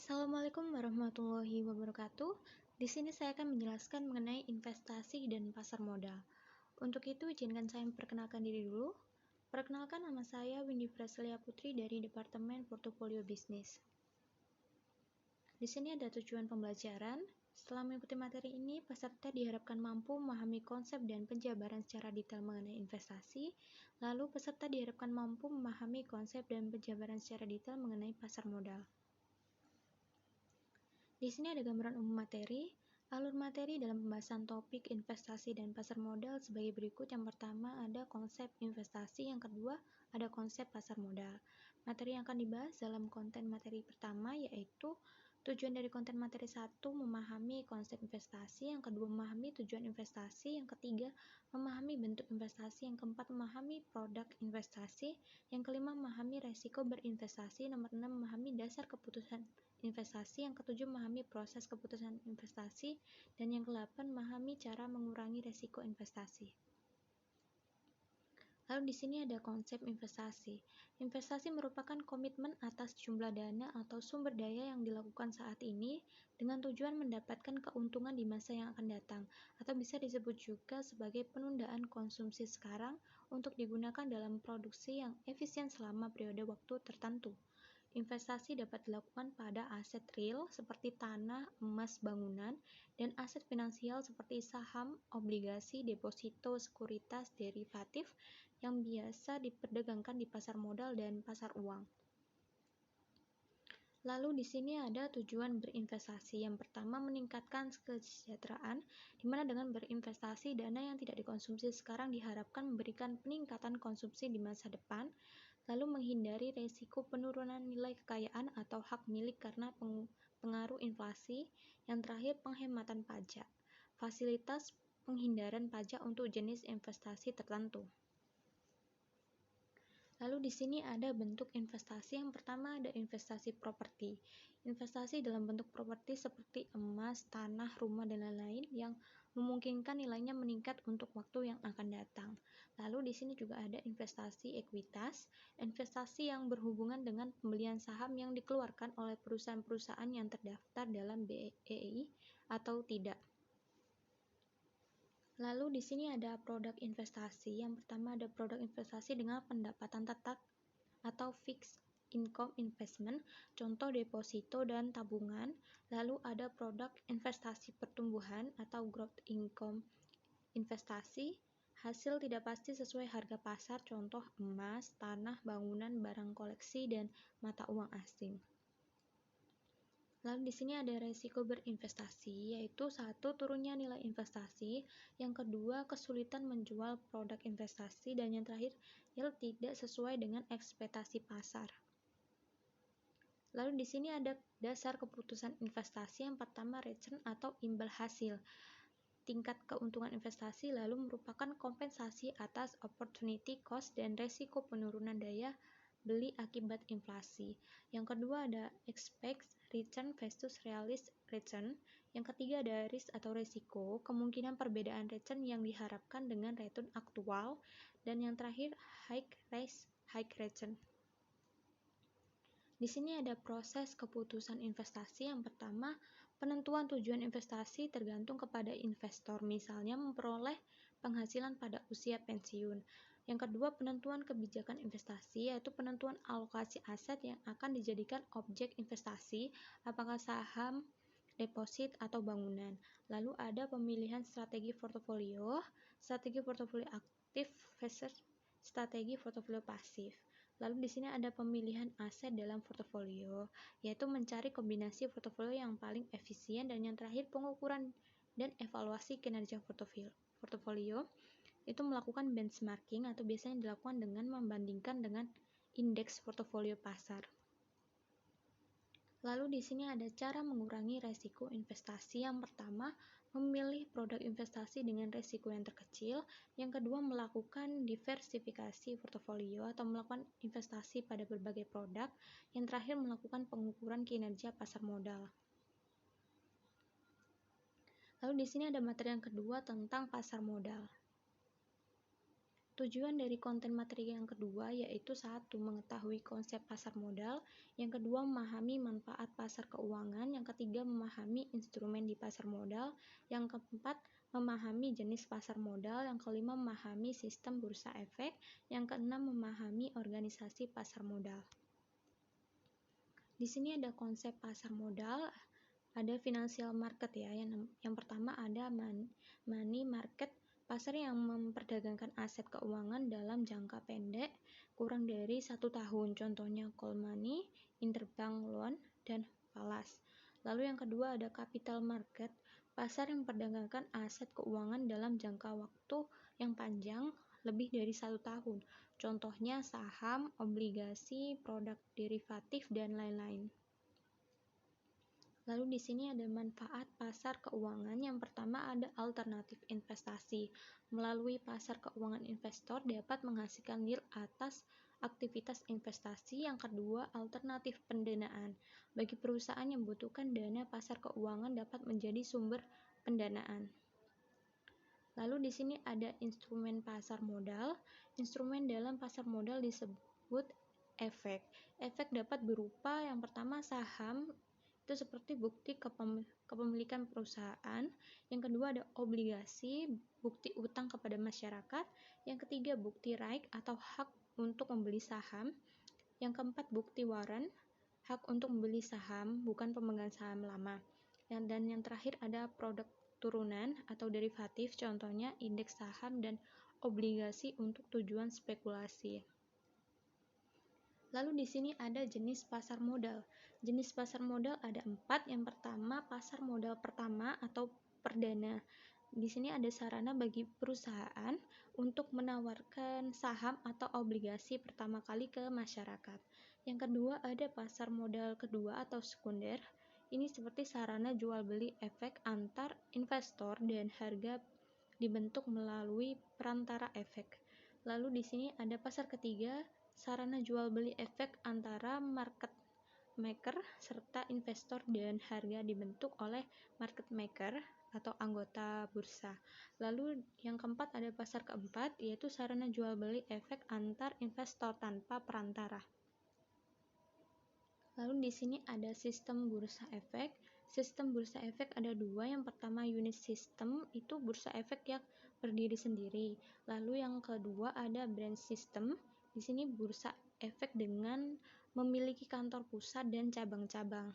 Assalamualaikum warahmatullahi wabarakatuh. Di sini saya akan menjelaskan mengenai investasi dan pasar modal. Untuk itu, izinkan saya memperkenalkan diri dulu. Perkenalkan, nama saya Windy Praselia Putri dari Departemen Portofolio Bisnis. Di sini ada tujuan pembelajaran. Setelah mengikuti materi ini, peserta diharapkan mampu memahami konsep dan penjabaran secara detail mengenai investasi. Lalu, peserta diharapkan mampu memahami konsep dan penjabaran secara detail mengenai pasar modal. Di sini ada gambaran umum materi. Alur materi dalam pembahasan topik investasi dan pasar modal sebagai berikut. Yang pertama ada konsep investasi, yang kedua ada konsep pasar modal. Materi yang akan dibahas dalam konten materi pertama yaitu tujuan dari konten materi 1, memahami konsep investasi, yang kedua memahami tujuan investasi, yang ketiga memahami bentuk investasi, yang keempat memahami produk investasi, yang kelima memahami resiko berinvestasi, nomor 6 memahami dasar keputusan investasi, yang ketujuh memahami proses keputusan investasi, dan yang ke-8 memahami cara mengurangi resiko investasi. Lalu di sini ada konsep investasi. Investasi merupakan komitmen atas jumlah dana atau sumber daya yang dilakukan saat ini dengan tujuan mendapatkan keuntungan di masa yang akan datang, atau bisa disebut juga sebagai penundaan konsumsi sekarang untuk digunakan dalam produksi yang efisien selama periode waktu tertentu. Investasi dapat dilakukan pada aset real seperti tanah, emas, bangunan, dan aset finansial seperti saham, obligasi, deposito, sekuritas, derivatif yang biasa diperdagangkan di pasar modal dan pasar uang. Lalu di sini ada tujuan berinvestasi. Yang pertama, meningkatkan kesejahteraan, di mana dengan berinvestasi dana yang tidak dikonsumsi sekarang diharapkan memberikan peningkatan konsumsi di masa depan. Lalu menghindari risiko penurunan nilai kekayaan atau hak milik karena pengaruh inflasi. Yang terakhir, penghematan pajak. Fasilitas penghindaran pajak untuk jenis investasi tertentu. Lalu di sini ada bentuk investasi. Yang pertama ada investasi properti. Investasi dalam bentuk properti seperti emas, tanah, rumah, dan lain-lain yang memungkinkan nilainya meningkat untuk waktu yang akan datang. Lalu di sini juga ada investasi ekuitas, investasi yang berhubungan dengan pembelian saham yang dikeluarkan oleh perusahaan-perusahaan yang terdaftar dalam BEI atau tidak. Lalu di sini ada produk investasi. Yang pertama ada produk investasi dengan pendapatan tetap atau fixed income investment, contoh deposito dan tabungan. Lalu ada produk investasi pertumbuhan atau growth income investasi, hasil tidak pasti sesuai harga pasar, contoh emas, tanah, bangunan, barang koleksi, dan mata uang asing. Lalu di sini ada resiko berinvestasi, yaitu 1. Turunnya nilai investasi, yang kedua kesulitan menjual produk investasi, dan yang terakhir yield tidak sesuai dengan ekspektasi pasar. Lalu di sini ada dasar keputusan investasi. Yang pertama return atau imbal hasil. Tingkat keuntungan investasi lalu merupakan kompensasi atas opportunity cost dan resiko penurunan daya beli akibat inflasi. Yang kedua ada expect return versus realist return. Yang ketiga ada risk atau resiko, kemungkinan perbedaan return yang diharapkan dengan return aktual. Dan yang terakhir high risk, high return. Di sini ada proses keputusan investasi. Yang pertama, penentuan tujuan investasi tergantung kepada investor, misalnya memperoleh penghasilan pada usia pensiun. Yang kedua, penentuan kebijakan investasi, yaitu penentuan alokasi aset yang akan dijadikan objek investasi, apakah saham, deposit, atau bangunan. Lalu ada pemilihan strategi portofolio aktif versus strategi portofolio pasif. Lalu di sini ada pemilihan aset dalam portofolio, yaitu mencari kombinasi portofolio yang paling efisien, dan yang terakhir pengukuran dan evaluasi kinerja portofolio itu melakukan benchmarking atau biasanya dilakukan dengan membandingkan dengan indeks portofolio pasar. Lalu di sini ada cara mengurangi resiko investasi. Yang pertama, memilih produk investasi dengan resiko yang terkecil. Yang kedua, melakukan diversifikasi portofolio atau melakukan investasi pada berbagai produk. Yang terakhir, melakukan pengukuran kinerja pasar modal. Lalu di sini ada materi yang kedua tentang pasar modal. Tujuan dari konten materi yang kedua yaitu satu, mengetahui konsep pasar modal, yang kedua memahami manfaat pasar keuangan, yang ketiga memahami instrumen di pasar modal, yang keempat memahami jenis pasar modal, yang kelima memahami sistem bursa efek, yang keenam memahami organisasi pasar modal. Di sini ada konsep pasar modal, ada financial market ya. Yang pertama ada money market, pasar yang memperdagangkan aset keuangan dalam jangka pendek kurang dari 1 tahun. Contohnya call money, interbank loan, dan falas. Lalu yang kedua ada capital market, pasar yang memperdagangkan aset keuangan dalam jangka waktu yang panjang lebih dari 1 tahun. Contohnya saham, obligasi, produk derivatif, dan lain-lain. Lalu di sini ada manfaat pasar keuangan. Yang pertama ada alternatif investasi. Melalui pasar keuangan, investor dapat menghasilkan yield atas aktivitas investasi. Yang kedua, alternatif pendanaan. Bagi perusahaan yang membutuhkan dana, pasar keuangan dapat menjadi sumber pendanaan. Lalu di sini ada instrumen pasar modal. Instrumen dalam pasar modal disebut efek. Efek dapat berupa yang pertama saham, itu seperti bukti kepemilikan perusahaan. Yang kedua ada obligasi, bukti utang kepada masyarakat. Yang ketiga bukti right atau hak untuk membeli saham. Yang keempat bukti warrant, hak untuk membeli saham, bukan pemegang saham lama. Dan yang terakhir ada produk turunan atau derivatif, contohnya indeks saham dan obligasi untuk tujuan spekulasi. Lalu di sini ada jenis pasar modal. Jenis pasar modal ada 4. Yang pertama, pasar modal pertama atau perdana. Di sini ada sarana bagi perusahaan untuk menawarkan saham atau obligasi pertama kali ke masyarakat. Yang kedua, ada pasar modal kedua atau sekunder. Ini seperti sarana jual beli efek antar investor dan harga dibentuk melalui perantara efek. Lalu di sini ada pasar ketiga, sarana jual beli efek antara market maker serta investor dan harga dibentuk oleh market maker atau anggota bursa. Lalu yang keempat ada pasar keempat, yaitu sarana jual beli efek antar investor tanpa perantara. Lalu di sini ada sistem bursa efek. Sistem bursa efek ada 2. Yang pertama unit system, itu bursa efek yang berdiri sendiri. Lalu yang kedua ada branch system. Di sini bursa efek dengan memiliki kantor pusat dan cabang-cabang.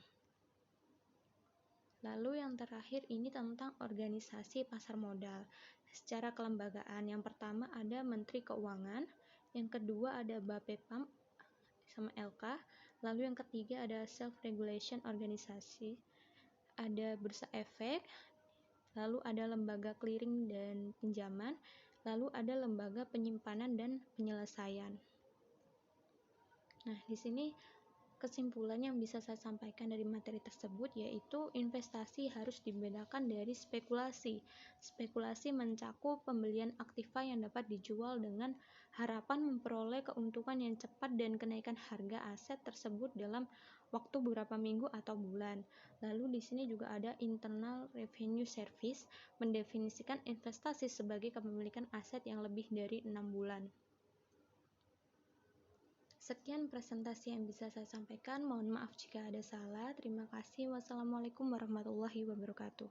Lalu yang terakhir ini tentang organisasi pasar modal secara kelembagaan. Yang pertama ada Menteri Keuangan, yang kedua ada Bapepam sama LK, lalu yang ketiga ada self-regulation organisasi, ada bursa efek, lalu ada lembaga clearing dan pinjaman, lalu ada lembaga penyimpanan dan penyelesaian. Nah, di sini kesimpulan yang bisa saya sampaikan dari materi tersebut yaitu investasi harus dibedakan dari spekulasi. Spekulasi mencakup pembelian aktiva yang dapat dijual dengan harapan memperoleh keuntungan yang cepat dan kenaikan harga aset tersebut dalam waktu beberapa minggu atau bulan. Lalu di sini juga ada internal revenue service, mendefinisikan investasi sebagai kepemilikan aset yang lebih dari 6 bulan. Sekian presentasi yang bisa saya sampaikan. Mohon maaf jika ada salah. Terima kasih. Wassalamualaikum warahmatullahi wabarakatuh.